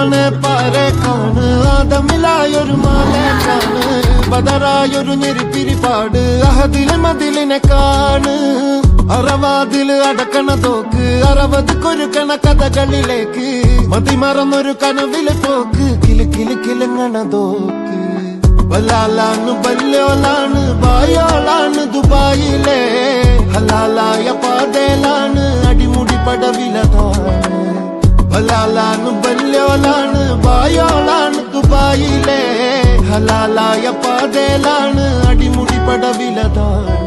സുൽത്താനെ പാരേക്കാണ് ആദമിലായൊരു മാലേക്കാണ് ബദറായൊരു ഞെരിപ്പിരിപാട് അഹദിലെ മതിലിനെ കാണ് അറവാതില് അടക്കണ തോക്ക് 60 കൊരുക്കണ കഥകളിലേക്ക് മതിമറന്നൊരു കനവില് പോക്ക് കിലു കിലു കിലുങ്ങണ തോക്ക് ബലാലാണ് ബല്യോലാണ് ബായോളാണ് ദുബായിലെ ഹലാലായ പാതയിലാണ് അടിമുടി പടവിലതാണ് ബലാലാണ് ബല്യോലാണ് ബായോളാണ് ദുബായിലെ ഹലാലായ പാതയിലാണ് അടിമുടി പടവിലതാണ്